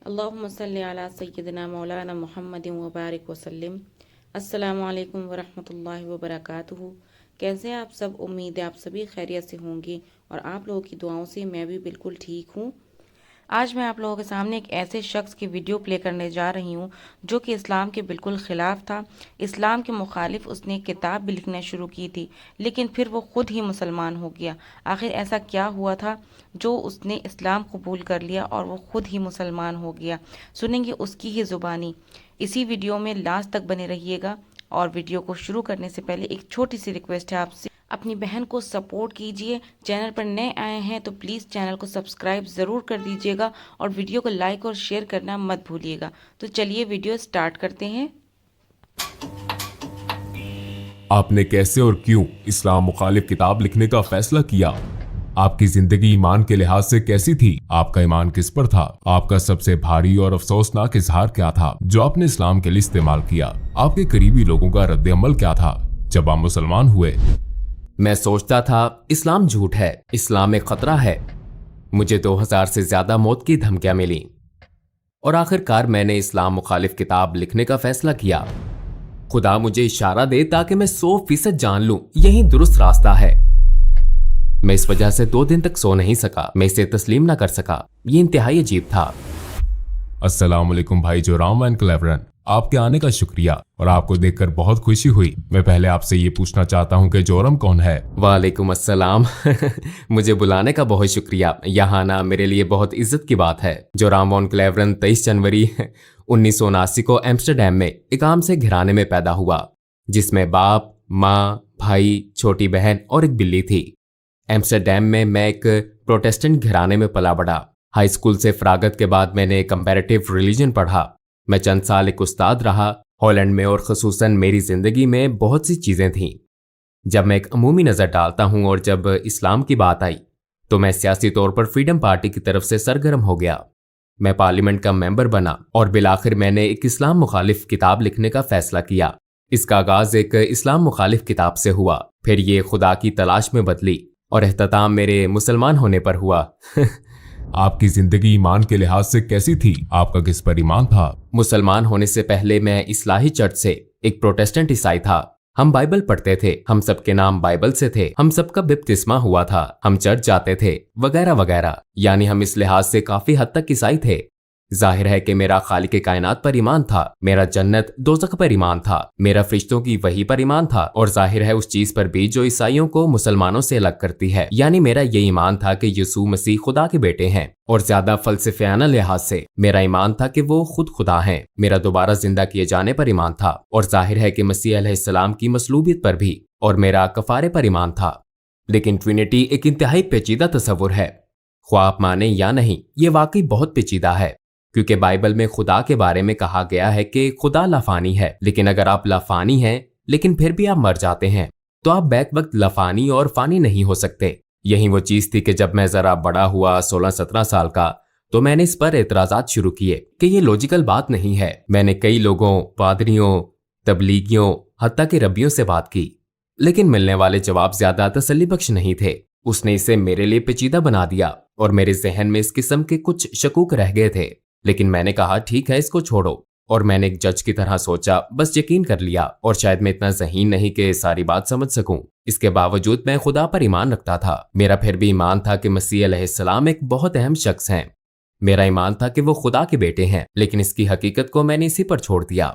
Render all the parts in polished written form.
اللہم صلی علی سیدنا مولانا محمد وبارک وسلم۔ السلام علیکم ورحمۃ اللہ وبرکاتہ۔ کیسے آپ سب؟ امید ہے آپ سبھی خیریت سے ہوں گے اور آپ لوگوں کی دعاؤں سے میں بھی بالکل ٹھیک ہوں۔ آج میں آپ لوگوں کے سامنے ایک ایسے شخص کی ویڈیو پلے کرنے جا رہی ہوں جو کہ اسلام کے بالکل خلاف تھا۔ اسلام کے مخالف اس نے کتاب بھی لکھنا شروع کی تھی، لیکن پھر وہ خود ہی مسلمان ہو گیا۔ آخر ایسا کیا ہوا تھا جو اس نے اسلام قبول کر لیا اور وہ خود ہی مسلمان ہو گیا؟ سنیں گے اس کی ہی زبانی۔ اسی ویڈیو میں لاسٹ تک بنے رہیے گا، اور ویڈیو کو شروع کرنے سے پہلے ایک چھوٹی سی ریکویسٹ ہے آپ سے، اپنی بہن کو سپورٹ کیجئے۔ چینل پر نئے آئے ہیں تو پلیز چینل کو سبسکرائب ضرور کر دیجئے گا اور ویڈیو کو لائک اور شیئر کرنا مت بھولیے گا۔ تو چلیے ویڈیو سٹارٹ کرتے ہیں۔ آپ نے کیسے اور کیوں اسلام مخالف کتاب لکھنے کا فیصلہ کیا؟ آپ کی زندگی ایمان کے لحاظ سے کیسی تھی؟ آپ کا ایمان کس پر تھا؟ آپ کا سب سے بھاری اور افسوسناک اظہار کیا تھا جو آپ نے اسلام کے لیے استعمال کیا؟ آپ کے قریبی لوگوں کا رد عمل کیا تھا جب آپ مسلمان ہوئے؟ میں سوچتا تھا اسلام جھوٹ ہے، اسلام ایک خطرہ ہے۔ مجھے 2000 سے زیادہ موت کی دھمکیاں ملیں اور آخر کار میں نے اسلام مخالف کتاب لکھنے کا فیصلہ کیا۔ خدا مجھے اشارہ دے تاکہ میں 100% جان لوں یہی درست راستہ ہے۔ میں اس وجہ سے 2 دن تک سو نہیں سکا، میں اسے تسلیم نہ کر سکا۔ یہ انتہائی عجیب تھا۔ السلام علیکم بھائی جورام اینڈ کلیورن، آپ کے آنے کا شکریہ اور آپ کو دیکھ کر بہت خوشی ہوئی۔ میں پہلے آپ سے یہ پوچھنا چاہتا ہوں کہ جورم کون ہے؟ وعلیکم السلام۔ مجھے بلانے کا بہت شکریہ، یہاں آنا میرے لیے بہت عزت کی بات ہے۔ جورام وان کلیورن 23 جنوری 1979 کو ایمسٹرڈیم میں ایک عام سے گھرانے میں پیدا ہوا جس میں باپ، ماں، بھائی، چھوٹی بہن اور ایک بلی تھی۔ ایمسٹرڈیم میں ایک پروٹیسٹنٹ گھرانے میں پلا بڑھا۔ ہائی اسکول سے فراغت کے بعد میں نے کمپیریٹیو ریلیجن پڑھا۔ میں چند سال ایک استاد رہا۔ ہالینڈ میں اور خصوصاً میری زندگی میں بہت سی چیزیں تھیں۔ جب میں ایک عمومی نظر ڈالتا ہوں اور جب اسلام کی بات آئی تو میں سیاسی طور پر فریڈم پارٹی کی طرف سے سرگرم ہو گیا۔ میں پارلیمنٹ کا ممبر بنا اور بالآخر میں نے ایک اسلام مخالف کتاب لکھنے کا فیصلہ کیا۔ اس کا آغاز ایک اسلام مخالف کتاب سے ہوا، پھر یہ خدا کی تلاش میں بدلی اور اختتام میرے مسلمان ہونے پر ہوا۔ آپ کی زندگی ایمان کے لحاظ سے کیسی تھی؟ آپ کا کس پر ایمان تھا؟ مسلمان ہونے سے پہلے میں اصلاحی چرچ سے ایک پروٹیسٹنٹ عیسائی تھا۔ ہم بائبل پڑھتے تھے، ہم سب کے نام بائبل سے تھے، ہم سب کا بپتسمہ ہوا تھا، ہم چرچ جاتے تھے وغیرہ وغیرہ، یعنی ہم اس لحاظ سے کافی حد تک عیسائی تھے۔ ظاہر ہے کہ میرا خالق کائنات پر ایمان تھا، میرا جنت دوزخ پر ایمان تھا، میرا فرشتوں کی وحی پر ایمان تھا، اور ظاہر ہے اس چیز پر بھی جو عیسائیوں کو مسلمانوں سے الگ کرتی ہے، یعنی میرا یہ ایمان تھا کہ یسوع مسیح خدا کے بیٹے ہیں، اور زیادہ فلسفیانہ لحاظ سے میرا ایمان تھا کہ وہ خود خدا ہیں۔ میرا دوبارہ زندہ کیے جانے پر ایمان تھا، اور ظاہر ہے کہ مسیح علیہ السلام کی مصلوبیت پر بھی، اور میرا کفارے پر ایمان تھا۔ لیکن ٹرینٹی ایک انتہائی پیچیدہ تصور ہے، خواہ آپ مانیں یا نہیں، یہ واقعی بہت پیچیدہ ہے، کیونکہ بائبل میں خدا کے بارے میں کہا گیا ہے کہ خدا لافانی ہے، لیکن اگر آپ لافانی ہیں لیکن پھر بھی آپ مر جاتے ہیں تو آپ بیک وقت لافانی اور فانی نہیں ہو سکتے۔ یہی وہ چیز تھی کہ جب میں ذرا بڑا ہوا، 16-17 سال کا، تو میں نے اس پر اعتراضات شروع کیے کہ یہ لاجیکل بات نہیں ہے۔ میں نے کئی لوگوں، پادریوں، تبلیغیوں، حتیٰ کہ ربیوں سے بات کی، لیکن ملنے والے جواب زیادہ تسلی بخش نہیں تھے۔ اس نے اسے میرے لیے پیچیدہ بنا دیا اور میرے ذہن میں اس قسم کے کچھ شکوک رہ گئے تھے، لیکن میں نے کہا ٹھیک ہے، اس کو چھوڑو، اور میں نے ایک جج کی طرح سوچا، بس یقین کر لیا، اور شاید میں اتنا ذہین نہیں کہ ساری بات سمجھ سکوں۔ اس کے باوجود میں خدا پر ایمان رکھتا تھا۔ میرا پھر بھی ایمان تھا کہ مسیح علیہ السلام ایک بہت اہم شخص ہیں۔ میرا ایمان تھا کہ وہ خدا کے بیٹے ہیں، لیکن اس کی حقیقت کو میں نے اسی پر چھوڑ دیا۔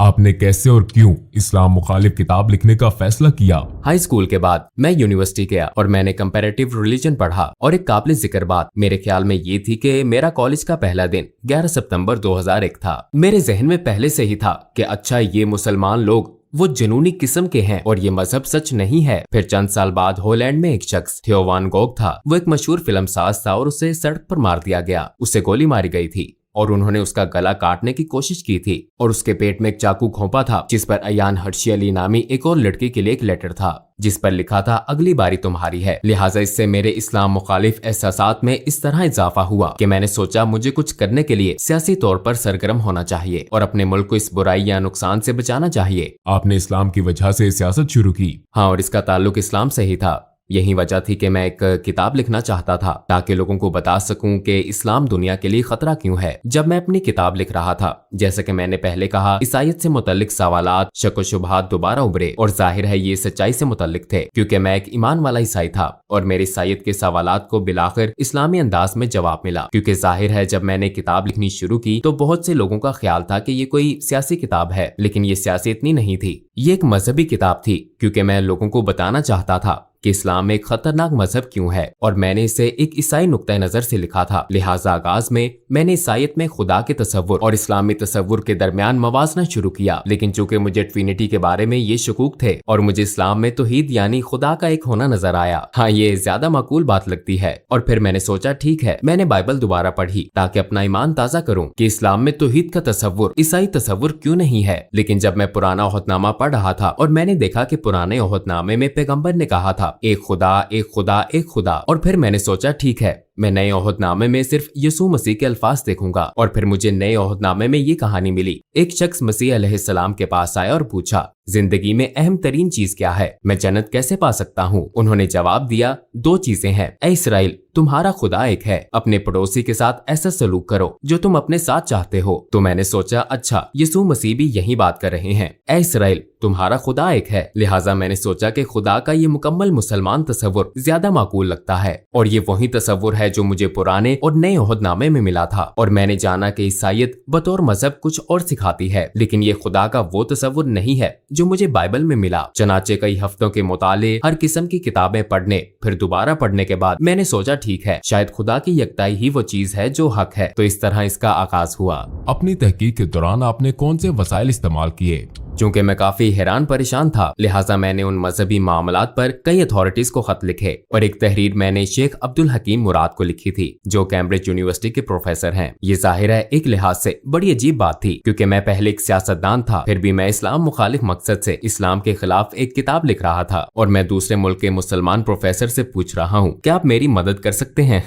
آپ نے کیسے اور کیوں اسلام مخالف کتاب لکھنے کا فیصلہ کیا؟ ہائی اسکول کے بعد میں یونیورسٹی گیا اور میں نے کمپیریٹیو ریلیجن پڑھا، اور ایک قابل ذکر بات میرے خیال میں یہ تھی کہ میرا کالج کا پہلا دن 11 ستمبر 2001 تھا۔ میرے ذہن میں پہلے سے ہی تھا کہ اچھا، یہ مسلمان لوگ وہ جنونی قسم کے ہیں اور یہ مذہب سچ نہیں ہے۔ پھر چند سال بعد ہالینڈ میں ایک شخص تھیو وان گوگ تھا، وہ ایک مشہور فلم ساز تھا اور اسے سڑک پر مار دیا گیا، اسے گولی ماری گئی تھی اور انہوں نے اس کا گلا کاٹنے کی کوشش کی تھی، اور اس کے پیٹ میں ایک چاقو گھونپا تھا جس پر ایان ہرشی علی نامی ایک اور لڑکی کے لیے ایک لیٹر تھا جس پر لکھا تھا اگلی باری تمہاری ہے۔ لہٰذا اس سے میرے اسلام مخالف احساسات میں اس طرح اضافہ ہوا کہ میں نے سوچا مجھے کچھ کرنے کے لیے سیاسی طور پر سرگرم ہونا چاہیے اور اپنے ملک کو اس برائی یا نقصان سے بچانا چاہیے۔ آپ نے اسلام کی وجہ سے سیاست شروع کی؟ ہاں، اور اس کا تعلق اسلام سے ہی تھا، यही वजह थी कि मैं एक किताब लिखना चाहता था ताकि लोगों को बता सकूं कि इस्लाम दुनिया के लिए खतरा क्यों है। जब मैं अपनी किताब लिख रहा था, जैसा कि मैंने पहले कहा, ईसाईयत से मुतल्लिक सवालात, शक व शुबहात दोबारा उभरे और जाहिर है ये सच्चाई से मुतल्लिक थे क्योंकि मैं एक ईमान वाला ईसाई था और मेरे ईसाईयत के सवालात को बिलाखिर इस्लामी अंदाज में जवाब मिला। क्योंकि जाहिर है जब मैंने किताब लिखनी शुरू की तो बहुत से लोगों का ख्याल था कि ये कोई सियासी किताब है, लेकिन ये सियासी इतनी नहीं थी। ये एक मजहबी किताब थी क्योंकि मैं लोगों को बताना चाहता था कि इस्लाम एक खतरनाक मजहब क्यों है और मैंने इसे एक ईसाई नुक्ता नजर से लिखा था। लिहाजा आगाज में मैंने ईसाईयत में खुदा के तसव्वुर और इस्लामी तसव्वुर के दरमियान मवाजना शुरू किया, लेकिन चूंकि मुझे ट्रिनिटी के बारे में ये शकूक थे और मुझे इस्लाम में तौहीद यानी खुदा का एक होना नजर आया। हाँ, ये ज्यादा माकूल बात लगती है। और फिर मैंने सोचा ठीक है, मैंने बाइबल दोबारा पढ़ी ताकि अपना ईमान ताजा करूं कि इस्लाम में तौहीद का तसव्वुर ईसाई तसव्वुर क्यों नहीं है। लेकिन जब मैं पुराना ओहदनामा पढ़ रहा था और मैंने देखा कि पुराने ओहदनामे में पैगंबर ने कहा था एक खुदा एक खुदा एक खुदा, और फिर मैंने सोचा ठीक है, मैं नए ओहदनामे में सिर्फ यीशु मसीह के अल्फाज देखूंगा। और फिर मुझे नए ओहदनामे में ये कहानी मिली। एक शख्स मसीह अलैहिस्सलाम के पास आया और पूछा, जिंदगी में अहम तरीन चीज क्या है, मैं जन्नत कैसे पा सकता हूँ? उन्होंने जवाब दिया, दो चीजें हैं। ऐ इसराइल, तुम्हारा खुदा एक है, अपने पड़ोसी के साथ ऐसा सलूक करो जो तुम अपने साथ चाहते हो। तो मैंने सोचा अच्छा, यीशु मसीह भी यही बात कर रहे हैं, ऐ इसराइल तुम्हारा खुदा एक है। लिहाजा मैंने सोचा कि खुदा का ये मुकम्मल मुसलमान तसव्वुर ज्यादा माकूल लगता है और ये वही तसव्वुर है जो मुझे पुराने और नए ओहदनामे में मिला था। और मैंने जाना कि ईसाईयत बतौर मजहब कुछ और सिखाती है, लेकिन ये खुदा का वो तसव्वुर नहीं है जो मुझे बाइबल में मिला। चनाचे कई हफ्तों के मुताले, हर किस्म की किताबें पढ़ने, फिर दोबारा पढ़ने के बाद मैंने सोचा ठीक है, शायद खुदा की यकताई ही वो चीज है जो हक है। तो इस तरह इसका आगाज हुआ। अपनी तहकीक के दौरान आपने कौन से वसाइल इस्तेमाल किए? चूंकि मैं काफी हैरान परेशान था, लिहाजा मैंने उन मजहबी मामलात पर कई अथॉरिटीज को खत लिखे और एक तहरीर मैंने शेख अब्दुल हकीम मुराद को लिखी थी जो कैम्ब्रिज यूनिवर्सिटी के प्रोफेसर हैं। ये जाहिर है एक लिहाज से बड़ी अजीब बात थी क्योंकि मैं पहले एक सियासतदान था, फिर भी मैं इस्लाम मुखालिफ मकसद से इस्लाम के खिलाफ एक किताब लिख रहा था और मैं दूसरे मुल्क के मुसलमान प्रोफेसर से पूछ रहा हूँ क्या आप मेरी मदद कर सकते हैं?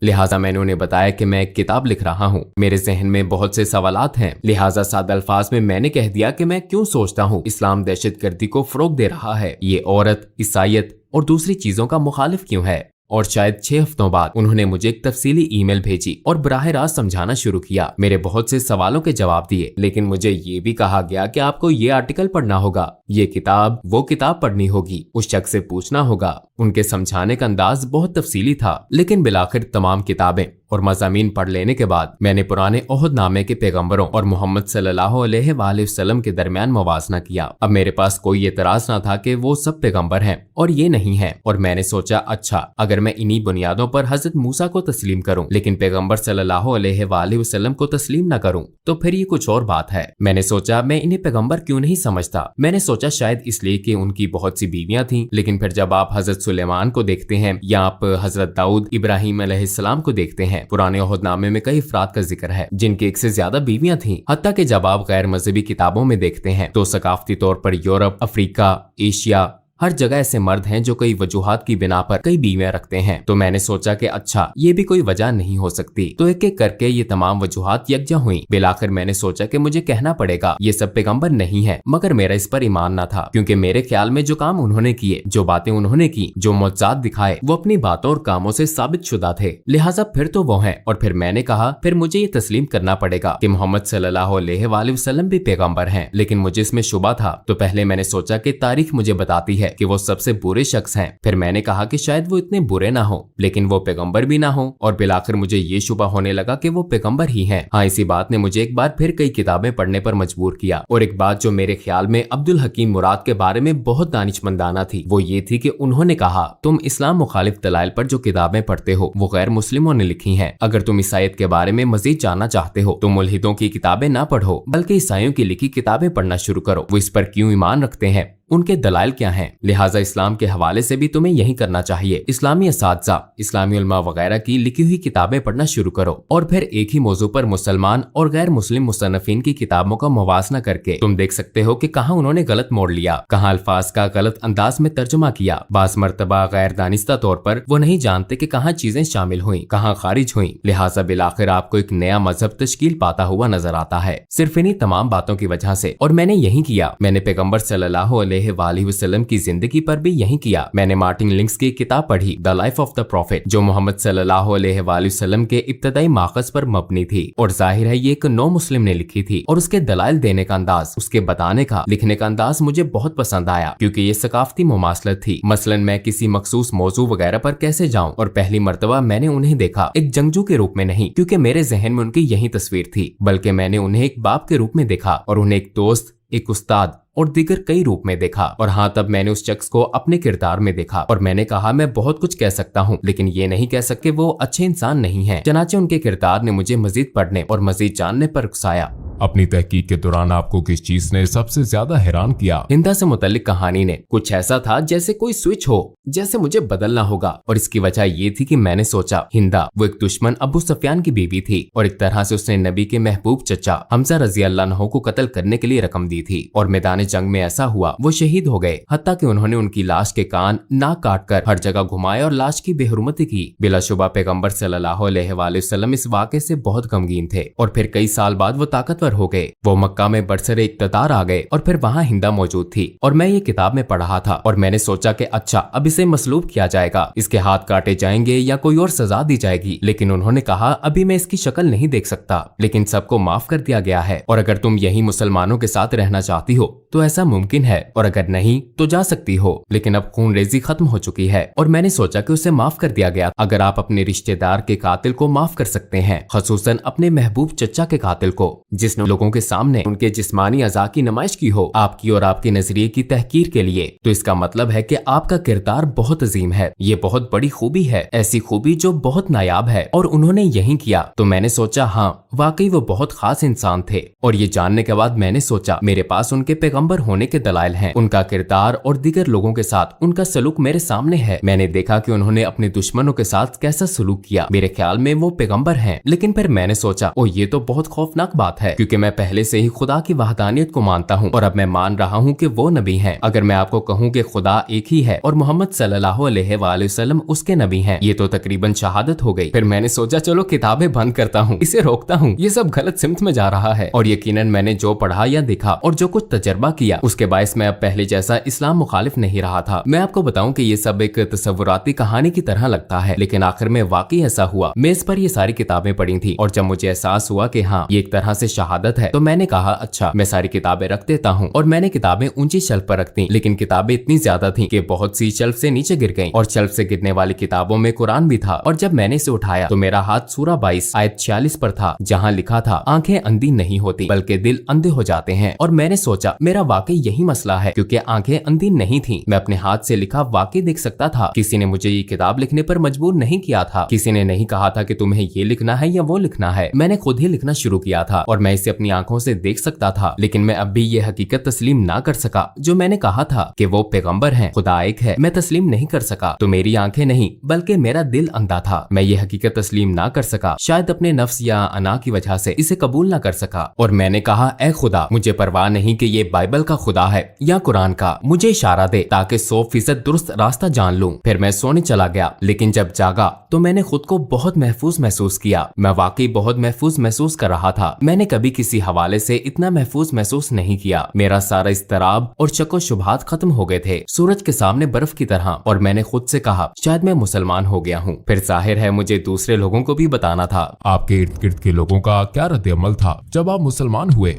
लिहाजा मैंने उन्हें बताया कि मैं एक किताब लिख रहा हूँ, मेरे जहन में बहुत से सवालात हैं। लिहाजा सादा अल्फाज में मैंने कह दिया कि मैं क्यों सोचता हूँ इस्लाम दहशतगर्दी को फरोग दे रहा है, ये औरत, ईसाईयत और दूसरी चीजों का मुखालिफ क्यों है। और शायद 6 हफ्तों बाद उन्होंने मुझे एक तफसीली ईमेल भेजी और बराह रास्त समझाना शुरू किया। मेरे बहुत से सवालों के जवाब दिए, लेकिन मुझे ये भी कहा गया कि आपको ये आर्टिकल पढ़ना होगा, ये किताब वो किताब पढ़नी होगी, उस शख्स से पूछना होगा। उनके समझाने का अंदाज बहुत तफसीली था, लेकिन बिलाखिर तमाम किताबें और मज़ामीन पढ़ लेने के बाद मैंने पुराने ओहदनामे के पैगंबरों और मोहम्मद सल्लल्लाहु अलैहि वसल्लम के दरमियान मवाजना किया। अब मेरे पास कोई एतराज ना था कि वो सब पैगंबर हैं और ये नहीं है, और मैंने सोचा अच्छा, अगर मैं इन्हीं बुनियादों पर हजरत मूसा को तस्लीम करूं लेकिन पैगंबर सल्लल्लाहु अलैहि वसल्लम को तस्लीम न करूं तो फिर ये कुछ और बात है। मैंने सोचा मैं इन्हें पैगंबर क्यों नहीं समझता। मैंने सोचा शायद इसलिए कि उनकी बहुत सी बीवियां थीं, लेकिन फिर जब आप हजरत सुलेमान को देखते हैं या आप हजरत दाऊद इब्राहिम अलैहिस्सलाम को देखते हैं, पुराने ओहदनामे में कई अफराद का जिक्र है जिनकी एक से ज्यादा बीवियां थीं। हत्ता कि जब आप गैर मजहबी किताबों में देखते हैं तो सकाफती तौर पर यूरोप, अफ्रीका, एशिया, हर जगह ऐसे मर्द हैं जो कई वजूहात की बिना पर कई बीवियां रखते हैं। तो मैंने सोचा कि अच्छा, ये भी कोई वजह नहीं हो सकती। तो एक एक करके ये तमाम वजूहात यकजा हुई। बिलाखिर मैंने सोचा कि मुझे कहना पड़ेगा ये सब पैगंबर नहीं है, मगर मेरा इस पर ईमान न था क्योंकि मेरे ख्याल में जो काम उन्होंने किए, जो बातें उन्होंने की, जो मौजज़ात दिखाए, वो अपनी बातों और कामों से साबित शुदा थे। लिहाजा फिर तो वो है। और फिर मैंने कहा फिर मुझे ये तस्लीम करना पड़ेगा कि मोहम्मद सल्लल्लाहु अलैहि वसल्लम भी पैगंबर हैं। लेकिन मुझे इसमें शुबा था। तो पहले मैंने सोचा कि तारीख मुझे बताती है कि वो सबसे बुरे शख्स हैं। फिर मैंने कहा कि शायद वो इतने बुरे ना हो लेकिन वो पैगंबर भी ना हो, और बिलाखिर मुझे ये शुबा होने लगा कि वो पैगंबर ही हैं। हाँ, इसी बात ने मुझे एक बार फिर कई किताबें पढ़ने पर मजबूर किया। और एक बात जो मेरे ख्याल में अब्दुल हकीम मुराद के बारे में बहुत दानिशमंदाना थी वो ये थी कि उन्होंने कहा तुम इस्लाम मुखालिफ दलाइल पर जो किताबें पढ़ते हो वो गैर मुस्लिमों ने लिखी हैं। अगर तुम ईसाईयत के बारे में मजीद जानना चाहते हो तो मुल्हिदों की किताबें ना पढ़ो बल्कि ईसाइयों की लिखी किताबें पढ़ना शुरू करो। वो इस पर क्यों ईमान रखते हैं, उनके दलाइल क्या हैं। लिहाजा इस्लाम के हवाले से भी तुम्हें यही करना चाहिए। इस्लामी असातिज़ा, इस्लामी उलमा वगैरह की लिखी हुई किताबें पढ़ना शुरू करो और फिर एक ही मौजू पर मुसलमान और गैर मुस्लिम मुसन्निफीन की किताबों का मुवाजना करके तुम देख सकते हो कि कहाँ उन्होंने गलत मोड़ लिया, कहाँ अल्फाज का गलत अंदाज में तर्जुमा किया। बास मर्तबा गैर दानिस्ता तौर पर वो नहीं जानते कि कहाँ चीजें शामिल हुई, कहाँ खारिज हुई। लिहाजा बिलाखिर आपको एक नया मजहब तश्कील पाता हुआ नजर आता है सिर्फ इन्हीं तमाम बातों की वजह से। और मैंने यही किया। मैंने पैगंबर सल्लल्लाहु अलैहि अलैहि वसल्लम की जिंदगी पर भी यही किया। मैंने मार्टिन लिंक्स की किताब पढ़ी the life of the profit, जो मोहम्मद सल्लल्लाहु अलैहि वसल्लम के इब्तदाई माखज़ पर मबनी थी और जाहिर है ये एक नो मुस्लिम ने लिखी थी। और उसके दलाइल देने का अंदाज, उसके बताने का, लिखने का अंदाज मुझे बहुत पसंद आया, क्योंकि ये सकाफती मुमासलत थी। मसलन मैं किसी मखसूस मौजू वगैरह पर कैसे जाऊं, और पहली मर्तबा मैंने उन्हें देखा एक जंगजू के रूप में नहीं, क्योंकि मेरे जहन में उनकी यही तस्वीर थी, बल्कि मैंने उन्हें एक बाप के रूप में देखा और उन्हें एक दोस्त, एक उस्ताद और दीगर कई रूप में देखा। और हाँ, तब मैंने उस शख्स को अपने किरदार में देखा और मैंने कहा मैं बहुत कुछ कह सकता हूँ, लेकिन ये नहीं कह सकते वो अच्छे इंसान नहीं हैं। चनाचे उनके किरदार ने मुझे मजीद पढ़ने और मजीद जानने पर उकसाया। अपनी तहकीक के दौरान आपको किस चीज ने सबसे ज्यादा हैरान किया? हिंदा से मुतल्लिक कहानी ने कुछ ऐसा था जैसे कोई स्विच हो, जैसे मुझे बदलना होगा। और इसकी वजह ये थी कि मैंने सोचा हिंदा वो एक दुश्मन अबू सुफियान की बीवी थी और एक तरह से उसने नबी के महबूब चचा हमजा रजी अल्लाह अन्हु को कत्ल करने के लिए रकम दी थी। और मैदान जंग में ऐसा हुआ वो शहीद हो गए, हत्ता कि उन्होंने उनकी लाश के कान नाक काट कर हर जगह घुमाए और लाश की बेहुरमती की। बिलाशुबा पैगंबर सल्लल्लाहु अलैहि वसल्लम इस वाक़े से बहुत गमगीन थे और फिर कई साल बाद वो ताकतवर हो गए। वो मक्का में बरसरे इक़्तिदार आ गए और फिर वहाँ हिंदा मौजूद थी और मैं ये किताब में पढ़ रहा था और मैंने सोचा कि अच्छा अब इसे मसलूब किया जाएगा, इसके हाथ काटे जाएंगे या कोई और सजा दी जाएगी। लेकिन उन्होंने कहा अभी मैं इसकी शक्ल नहीं देख सकता, लेकिन सबको माफ कर दिया गया है और अगर तुम यही मुसलमानों के साथ रहना चाहती हो तो ऐसा मुमकिन है और अगर नहीं तो जा सकती हो, लेकिन अब खून रेजी खत्म हो चुकी है। और मैंने सोचा कि उसे माफ कर दिया गया। अगर आप अपने रिश्तेदार के कातिल को माफ कर सकते हैं, खसूसन अपने महबूब चचा के कातिल को जिसने लोगों के सामने उनके जिस्मानी अज़ा की नुमाइश की हो आपकी और आपके नजरिए की तहकीर के लिए, तो इसका मतलब है कि आपका किरदार बहुत अजीम है। ये बहुत बड़ी खूबी है, ऐसी खूबी जो बहुत नायाब है और उन्होंने यही किया। तो मैंने सोचा हाँ वाकई वो बहुत खास इंसान थे। और ये जानने के बाद मैंने सोचा मेरे पास उनके पैगंबर होने के दलाइल हैं, उनका किरदार और दीगर लोगों के साथ उनका सलूक मेरे सामने है। मैंने देखा कि उन्होंने अपने दुश्मनों के साथ कैसा सलूक किया। मेरे ख्याल में वो पैगंबर हैं। लेकिन फिर मैंने सोचा ओ ये तो बहुत खौफनाक बात है, क्योंकि मैं पहले से ही खुदा की वहदानियत को मानता हूँ और अब मैं मान रहा हूँ कि वो नबी हैं। अगर मैं आपको कहूँ कि खुदा एक ही है और मोहम्मद सल्लल्लाहु अलैहि वसल्लम उसके नबी हैं, ये तो तकरीबन शहादत हो गई। फिर मैंने सोचा चलो किताबें बंद करता हूँ, इसे रोकता हूँ, ये सब गलत सिमत में जा रहा है। और यकीनन मैंने जो पढ़ा या देखा और जो कुछ तजर्बा किया उसके बायस मैं अब पहले जैसा इस्लाम मुखालिफ नहीं रहा था। मैं आपको बताऊं कि ये सब एक तसव्वुराती कहानी की तरह लगता है, लेकिन आखिर में वाकई ऐसा हुआ। मेज पर ये सारी किताबें पढ़ी थी और जब मुझे एहसास हुआ कि हाँ ये एक तरह से शहादत है, तो मैंने कहा अच्छा मैं सारी किताबें रख देता हूँ। और मैंने किताबें ऊंची शेल्फ पर रख दी, लेकिन किताबें इतनी ज्यादा थी कि बहुत सी शेल्फ से नीचे गिर गईं और शेल्फ से गिरने वाली किताबों में कुरान भी था। और जब मैंने इसे उठाया तो मेरा हाथ सूरा 22 आयत 46 पर था, जहाँ लिखा था आंखें अंधी नहीं होती बल्कि दिल अंधे हो जाते हैं। और मैंने सोचा मेरा वाकई यही मसला है, क्योंकि आंखें अंधी नहीं थी। मैं अपने हाथ से लिखा वाकई देख सकता था। किसी ने मुझे ये किताब लिखने पर मजबूर नहीं किया था। किसी ने नहीं कहा था कि तुम्हें ये लिखना है या वो लिखना है। मैंने खुद ही लिखना शुरू किया था और मैं इसे अपनी आंखों से देख सकता था। लेकिन मैं अब भी ये हकीकत तस्लीम ना कर सका जो मैंने कहा था कि वो पैगंबर हैं, खुदा एक है, मैं तस्लीम नहीं कर सका। तो मेरी आंखें नहीं बल्कि मेरा दिल अंधा था। मैं ये हकीकत तस्लीम ना कर सका, शायद अपने नफ्स या अना की वजह से इसे कबूल ना कर सका। और मैंने कहा ऐ खुदा, मुझे परवाह नहीं कि ये बाइबल का खुदा है या कुरान का, मुझे इशारा दे ताकि 100% दुरुस्त रास्ता जान लूं। फिर मैं सोने चला गया, लेकिन जब जागा तो मैंने खुद को बहुत महफूज महसूस किया। मैं वाकई बहुत महफूज महसूस कर रहा था। मैंने कभी किसी हवाले से इतना महफूज महसूस नहीं किया। मेरा सारा इस्तराब और शक व शुबहात खत्म हो गए थे, सूरज के सामने बर्फ की तरह। और मैंने खुद से कहा शायद मैं मुसलमान हो गया हूँ। फिर जाहिर है मुझे दूसरे लोगों को भी बताना था। आपके इर्द गिर्द के लोगों का क्या रद्द-ए-अमल था जब आप मुसलमान हुए?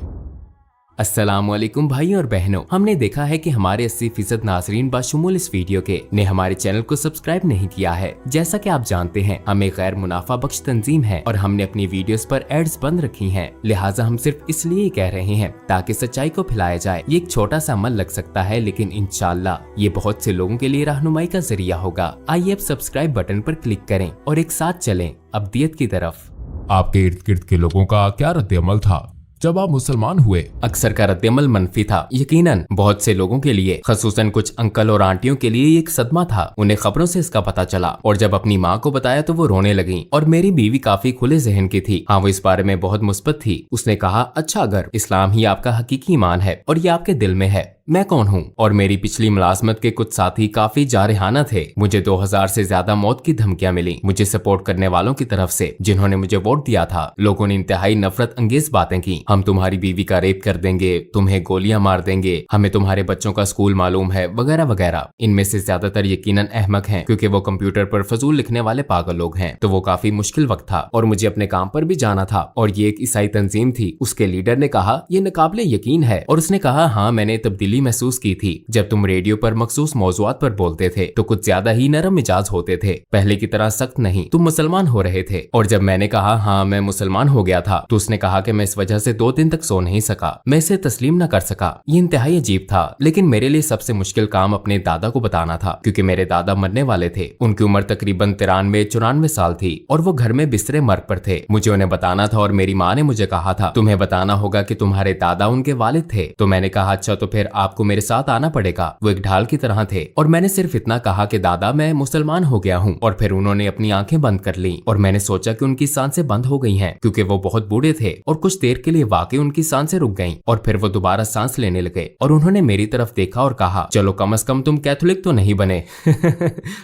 अस्सलामुअलैकुम भाई और बहनों, हमने देखा है कि हमारे 80% नाजरीन बाशुमूल इस वीडियो के ने हमारे चैनल को सब्सक्राइब नहीं किया है। जैसा कि आप जानते हैं हम एक गैर मुनाफा बख्श तंजीम है और हमने अपनी वीडियोस पर एड्स बंद रखी हैं। लिहाजा हम सिर्फ इसलिए कह रहे हैं ताकि सच्चाई को फैलाया जाए। ये एक छोटा सा अमल लग सकता है, लेकिन इंशाअल्लाह ये बहुत से लोगों के लिए रहनुमाई का जरिया होगा। आइए अब सब्सक्राइब बटन पर क्लिक करें और एक साथ चलें अब्दियत की तरफ। आपके इर्द गिर्द के लोगों का क्या रद्द-ए-अमल था जब आप मुसलमान हुए? अक्सर का रद्द-ए-अमल मनफी था। यकीनन बहुत से लोगों के लिए, खसूसन कुछ अंकल और आंटियों के लिए एक सदमा था। उन्हें खबरों से इसका पता चला और जब अपनी माँ को बताया तो वो रोने लगी। और मेरी बीवी काफी खुले जहन की थी। हाँ, वो इस बारे में बहुत मुस्बत थी। उसने कहा अच्छा अगर इस्लाम ही आपका हकीकी ईमान है और ये आपके दिल में है मैं कौन हूँ। और मेरी पिछली मुलाजमत के कुछ साथी काफी जारहाना थे। मुझे 2000 से ज्यादा मौत की धमकियां मिली मुझे सपोर्ट करने वालों की तरफ से जिन्होंने मुझे वोट दिया था। लोगों ने इंतहाई नफरत अंगेज बातें की। हम तुम्हारी बीवी का रेप कर देंगे, तुम्हें गोलियां मार देंगे, हमें तुम्हारे बच्चों का स्कूल मालूम है, वगैरह वगैरह। इनमें से ज्यादातर यकीनन अहमक हैं क्योंकि वो कंप्यूटर पर फजूल लिखने वाले पागल लोग हैं। तो वो काफी मुश्किल वक्त था और मुझे अपने काम पर भी जाना था और ये एक ईसाई तंजीम थी। उसके लीडर ने कहा ये नाकाबिले यकीन है और उसने कहा हाँ मैंने तब्दीली महसूस की थी जब तुम रेडियो पर मखसूस मौजुआत पर बोलते थे तो कुछ ज्यादा ही नरम मिजाज होते थे, पहले की तरह सख्त नहीं। तुम मुसलमान हो रहे थे। और जब मैंने कहा हाँ मैं मुसलमान हो गया था तो उसने कहा कि मैं इस वजह से 2 दिन तक सो नहीं सका, मैं इसे तस्लीम न कर सका। ये इंतहाई अजीब था। लेकिन मेरे लिए सबसे मुश्किल काम अपने दादा को बताना था क्योंकि मेरे दादा मरने वाले थे। उनकी उम्र तकरीबन 93-94 साल थी और वो घर में बिस्तरे मर्ग पर थे। मुझे उन्हें बताना था और मेरी माँ ने मुझे कहा था तुम्हें बताना होगा कि तुम्हारे दादा उनके वालिद थे। तो मैंने कहा अच्छा तो फिर आपको मेरे साथ आना पड़ेगा। वो एक ढाल की तरह थे और मैंने सिर्फ इतना कहा कि दादा मैं मुसलमान हो गया हूँ और फिर उन्होंने अपनी आंखें बंद कर ली और मैंने सोचा कि उनकी सांसें बंद हो गई हैं क्योंकि वो बहुत बूढ़े थे और कुछ देर के लिए वाकई उनकी सांसें रुक गईं और फिर वो दोबारा सांस लेने लगे और उन्होंने मेरी तरफ देखा और कहा चलो कम से कम तुम कैथोलिक तो नहीं बने।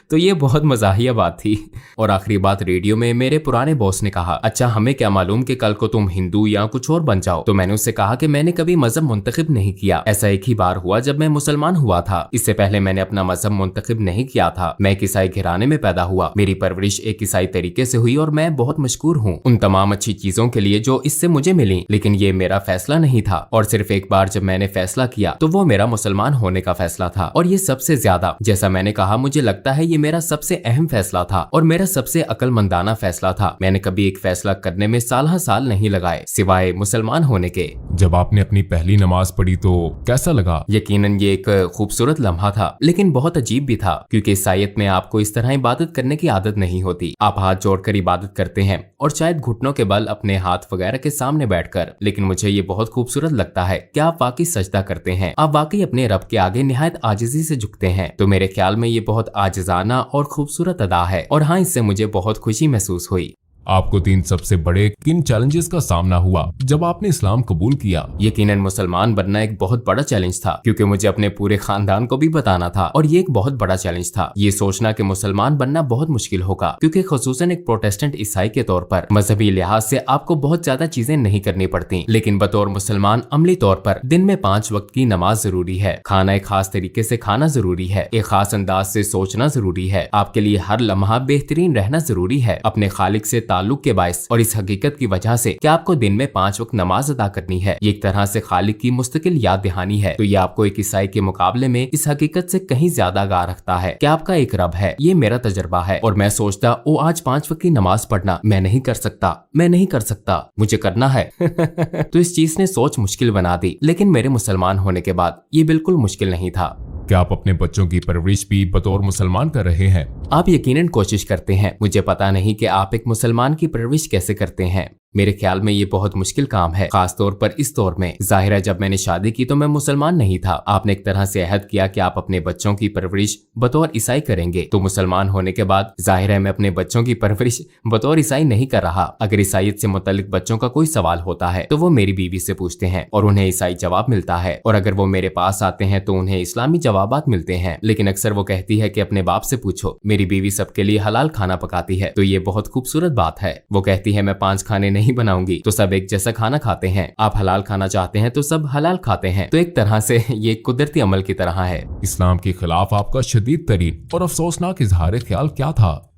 तो ये बहुत मजाहिया बात थी। और आखिरी बात रेडियो में मेरे पुराने बॉस ने कहा अच्छा हमें क्या मालूम कि कल को तुम हिंदू या कुछ और बन जाओ। तो मैंने उससे कहा कि मैंने कभी मजहब मुंतखब नहीं किया, ऐसा एक ही बार हुआ जब मैं मुसलमान हुआ था। इससे पहले मैंने अपना मजहब मुंतखब नहीं किया था। मैं एक ईसाई घराने में पैदा हुआ, मेरी परवरिश एक ईसाई तरीके से हुई और मैं बहुत मशकूर हूँ उन तमाम अच्छी चीजों के लिए जो इससे मुझे मिली। लेकिन ये मेरा फैसला नहीं था और सिर्फ एक बार जब मैंने फैसला किया तो वो मेरा मुसलमान होने का फैसला था। और ये सबसे ज्यादा, जैसा मैंने कहा, मुझे लगता है ये मेरा सबसे अहम फैसला था और मेरा सबसे अक्लमंदाना फैसला था। मैंने कभी एक फैसला करने में साल नहीं लगाए सिवाय मुसलमान होने के। जब आपने अपनी पहली नमाज पढ़ी तो कैसा लगा? यकीनन ये एक खूबसूरत लम्हा था लेकिन बहुत अजीब भी था क्योंकि ईसाईयत में आपको इस तरह इबादत करने की आदत नहीं होती। आप हाथ जोड़कर इबादत करते हैं और शायद घुटनों के बल अपने हाथ वगैरह के सामने बैठकर। लेकिन मुझे ये बहुत खूबसूरत लगता है कि आप वाकई सजदा करते हैं, आप वाकई अपने रब के आगे निहायत आजिजी से झुकते हैं। तो मेरे ख्याल में ये बहुत आजिजाना और खूबसूरत अदा है और हाँ इससे मुझे बहुत खुशी महसूस हुई। आपको 3 सबसे बड़े किन चैलेंजेस का सामना हुआ जब आपने इस्लाम कबूल किया? यकीनन मुसलमान बनना एक बहुत बड़ा चैलेंज था क्योंकि मुझे अपने पूरे खानदान को भी बताना था और ये एक बहुत बड़ा चैलेंज था ये सोचना कि मुसलमान बनना बहुत मुश्किल होगा क्योंकि खुसूसन एक प्रोटेस्टेंट ईसाई के तौर पर मजहबी लिहाज से आपको बहुत ज्यादा चीजें नहीं करनी पड़ती। लेकिन बतौर मुसलमान अमली तौर पर दिन में 5 वक्त की नमाज जरूरी है, खाना एक खास तरीके से खाना जरूरी है, एक खास अंदाज से सोचना जरूरी है, आपके लिए हर लम्हा बेहतरीन रहना जरूरी है अपने खालिक से ताल्लुक के बायस और इस हकीकत की वजह से कि आपको दिन में 5 वक्त नमाज अदा करनी है। ये एक तरह से खालिक की मुस्तकिल याद दहानी है। तो ये आपको एक ईसाई के मुकाबले में इस हकीकत से कहीं ज्यादा आगाह रखता है कि आपका एक रब है। ये मेरा तजर्बा है और मैं सोचता ओ आज 5 वक्त की नमाज पढ़ना मैं नहीं कर सकता, मैं नहीं कर सकता, मुझे करना है। तो इस चीज ने सोच मुश्किल बना दी। लेकिन मेरे मुसलमान होने के बाद ये बिल्कुल मुश्किल नहीं था। क्या आप अपने बच्चों की परवरिश भी बतौर मुसलमान कर रहे हैं? आप यकीनन कोशिश करते हैं। मुझे पता नहीं कि आप एक मुसलमान की परवरिश कैसे करते हैं। मेरे ख्याल में ये बहुत मुश्किल काम है, खास तौर पर इस दौर में। जाहिर है जब मैंने शादी की तो मैं मुसलमान नहीं था। आपने एक तरह से अहद किया कि आप अपने बच्चों की परवरिश बतौर ईसाई करेंगे। तो मुसलमान होने के बाद जाहिर है मैं अपने बच्चों की परवरिश बतौर ईसाई नहीं कर रहा। अगर ईसाईयत से मुतल्लिक बच्चों का कोई सवाल होता है तो वो मेरी बीवी से पूछते हैं और उन्हें ईसाई जवाब मिलता है, और अगर वो मेरे पास आते हैं तो उन्हें इस्लामी जवाबात मिलते हैं। लेकिन अक्सर वो कहती है कि अपने बाप से पूछो। मेरी बीवी सबके लिए हलाल खाना पकाती है तो ये बहुत खूबसूरत बात है। वो कहती है मैं 5 खाने नहीं बनाऊंगी तो सब एक जैसा खाना खाते हैं। आप हलाल खाना चाहते हैं तो सब हलाल खाते हैं। तो एक तरह से ये कुदरती अमल की तरह है। इस्लाम के खिलाफ आपका शदीद तरीन और अफसोसनाक इजहार ख्याल क्या था?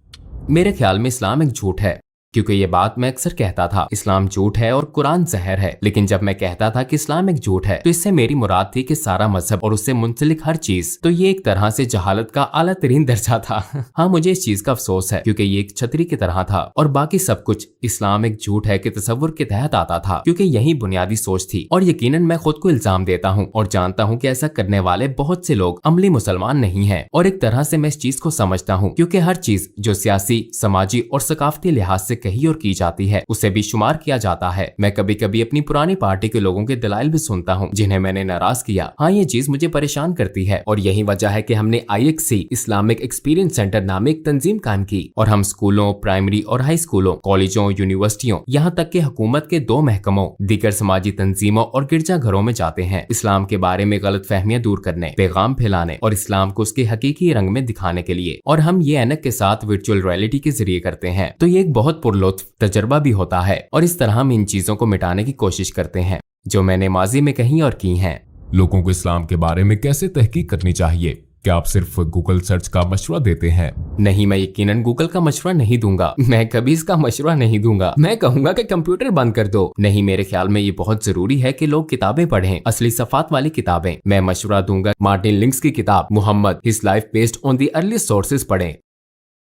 मेरे ख्याल में इस्लाम एक झूठ है, क्योंकि ये बात मैं अक्सर कहता था इस्लाम झूठ है और कुरान जहर है। लेकिन जब मैं कहता था कि इस्लाम एक झूठ है तो इससे मेरी मुराद थी कि सारा मजहब और उससे मुंसलिक हर चीज। तो ये एक तरह से जहालत का आला तरीन दर्जा था। हाँ मुझे इस चीज का अफसोस है क्योंकि ये एक छतरी की तरह था और बाकी सब कुछ इस्लाम एक झूठ है कि तसव्वुर के तहत आता था, क्योंकि यही बुनियादी सोच थी। और यकीनन मैं खुद को इल्जाम देता हूँ और जानता हूँ कि ऐसा करने वाले बहुत से लोग अमली मुसलमान नहीं है। और एक तरह से मैं इस चीज को समझता हूँ क्योंकि हर चीज जो सियासी, समाजी और सकाफती लिहाज से कही और की जाती है उसे भी शुमार किया जाता है। मैं कभी कभी अपनी पुरानी पार्टी के लोगों के दलाइल भी सुनता हूँ जिन्हें मैंने नाराज किया। हाँ, ये चीज मुझे परेशान करती है और यही वजह है कि हमने IXC इस्लामिक एक्सपीरियंस सेंटर नामे एक तंजीम कायम की और हम स्कूलों, प्राइमरी और हाई स्कूलों, कॉलेजों, यूनिवर्सिटियों, यहाँ तक कि हुकूमत के 2 महकमों, दीगर समाजी तंजीमों और गिरजाघरों में जाते हैं इस्लाम के बारे में गलत फहमियां दूर करने, पैगाम फैलाने और इस्लाम को उसके हकीकी रंग में दिखाने के लिए। और हम ये ऐनक के साथ वर्चुअल रियलिटी के जरिए करते हैं, तो ये एक बहुत पुरलुत्फ तजर्बा भी होता है और इस तरह हम इन चीजों को मिटाने की कोशिश करते हैं जो मैंने माजी में कही और की हैं। लोगों को इस्लाम के बारे में कैसे तहकीक करनी चाहिए? क्या आप सिर्फ गूगल सर्च का मशवरा देते हैं? नहीं, मैं यकीनन गूगल का मशवरा नहीं दूंगा। मैं कभी इसका मशवरा नहीं दूंगा। मैं कहूंगा कि कंप्यूटर बंद कर दो। नहीं, मेरे ख्याल में ये बहुत जरूरी है कि लोग किताबें पढ़ें, असली सफात वाली किताबें। मैं मशवरा दूंगा मार्टिन लिंक्स की किताब Muhammad his life based on the earliest sources पढ़ें।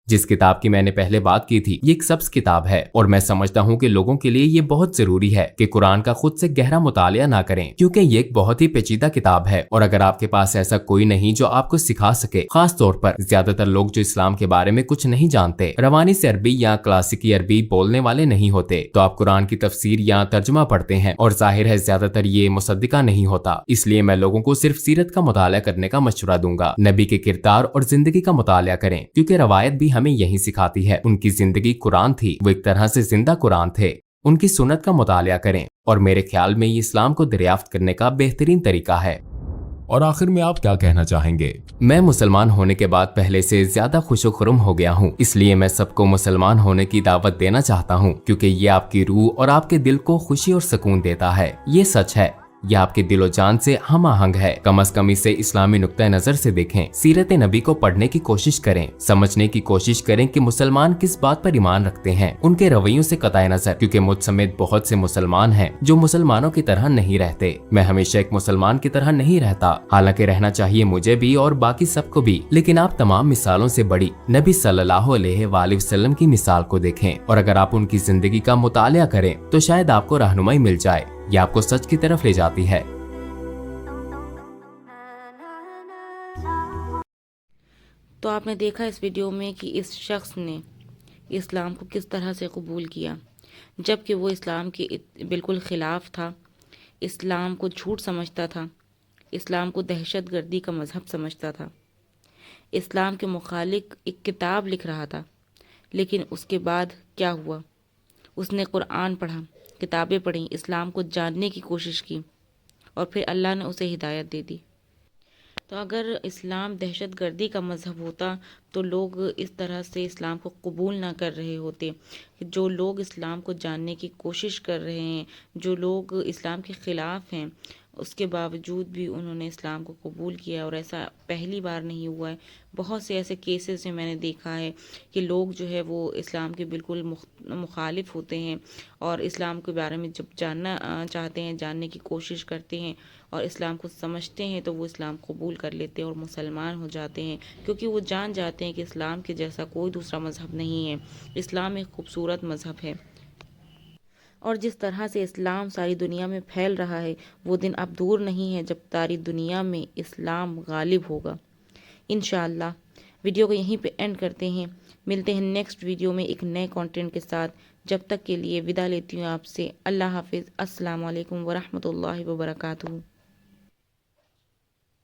जिस किताब की मैंने पहले बात की थी, ये एक सब्ज किताब है और मैं समझता हूँ कि लोगों के लिए ये बहुत जरूरी है कि कुरान का खुद से गहरा मुतालिया ना करें, क्योंकि ये एक बहुत ही पेचीदा किताब है और अगर आपके पास ऐसा कोई नहीं जो आपको सिखा सके, खास तौर पर ज्यादातर लोग जो इस्लाम के बारे में कुछ नहीं जानते, रवानी से अरबी या क्लासिकी अरबी बोलने वाले नहीं होते, तो आप कुरान की तफसीर या तर्जुमा पढ़ते हैं और जाहिर है ज्यादातर ये मुसद्दिका नहीं होता। इसलिए मैं लोगों को सिर्फ सीरत का मुतालिया करने का मशवरा दूंगा। नबी के किरदार और जिंदगी का मुतालिया करें, क्योंकि रवायत भी हमें यही सिखाती है। उनकी जिंदगी कुरान थी, वो एक तरह से जिंदा कुरान थे। उनकी सुन्नत का मुतालिया करें और मेरे ख्याल में ये इस्लाम को दरियाफ्त करने का बेहतरीन तरीका है। और आखिर में आप क्या कहना चाहेंगे? मैं मुसलमान होने के बाद पहले से ज्यादा खुशो-खुर्म हो गया हूँ, इसलिए मैं सबको मुसलमान होने की दावत देना चाहता हूँ, क्योंकि ये आपकी रूह और आपके दिल को खुशी और सुकून देता है। ये सच है, यह आपके दिलो जान से हम आहंग है। कम अज कम इसे इस्लामी नुक्ता नजर से देखें, सीरत नबी को पढ़ने की कोशिश करें, समझने की कोशिश करें कि मुसलमान किस बात पर ईमान रखते हैं, उनके रवैयों से कताए नजर, क्योंकि मुझ समेत बहुत से मुसलमान हैं जो मुसलमानों की तरह नहीं रहते। मैं हमेशा एक मुसलमान की तरह नहीं रहता, हालांकि रहना चाहिए मुझे भी और बाकी सबको भी, लेकिन आप तमाम मिसालों से बड़ी नबी सल्लल्लाहु अलैहि वसल्लम की मिसाल को देखें और अगर आप उनकी जिंदगी का मुतालिया करें तो शायद आपको रहनुमाई मिल जाए, यह आपको सच की तरफ ले जाती है। तो आपने देखा इस वीडियो में कि इस शख्स ने इस्लाम को किस तरह से कबूल किया, जबकि वो इस्लाम के बिल्कुल ख़िलाफ़ था, इस्लाम को झूठ समझता था, इस्लाम को दहशतगर्दी का मज़हब समझता था, इस्लाम के मुखालिफ एक किताब लिख रहा था। लेकिन उसके बाद क्या हुआ? उसने कुरान पढ़ा, किताबें पढ़ी, इस्लाम को जानने की कोशिश की और फिर अल्लाह ने उसे हिदायत दे दी। तो अगर इस्लाम दहशतगर्दी का मज़हब होता तो लोग इस तरह से इस्लाम को कबूल ना कर रहे होते। जो लोग इस्लाम को जानने की कोशिश कर रहे हैं, जो लोग इस्लाम के ख़िलाफ़ हैं, उसके बावजूद भी उन्होंने इस्लाम को कबूल किया और ऐसा पहली बार नहीं हुआ है। बहुत से ऐसे केसेस में मैंने देखा है कि लोग जो है वो इस्लाम के बिल्कुल मुखालिफ होते हैं और इस्लाम के बारे में जब जानना चाहते हैं, जानने की कोशिश करते हैं और इस्लाम को समझते हैं तो वो इस्लाम कबूल कर लेते हैं और मुसलमान हो जाते हैं, क्योंकि वो जान जाते हैं कि इस्लाम के जैसा कोई दूसरा मज़हब नहीं है। इस्लाम एक खूबसूरत मज़हब है और जिस तरह से इस्लाम सारी दुनिया में फैल रहा है, वो दिन अब दूर नहीं है जब सारी दुनिया में इस्लाम गालिब होगा। इंशाअल्लाह वीडियो को यहीं पे एंड करते हैं, मिलते हैं नेक्स्ट वीडियो में एक नए कंटेंट के साथ। जब तक के लिए विदा लेती हूँ आपसे। अल्लाह हाफिज़। अस्सलाम वालेकुम वरहमतुल्लाहि वबरकातुहू।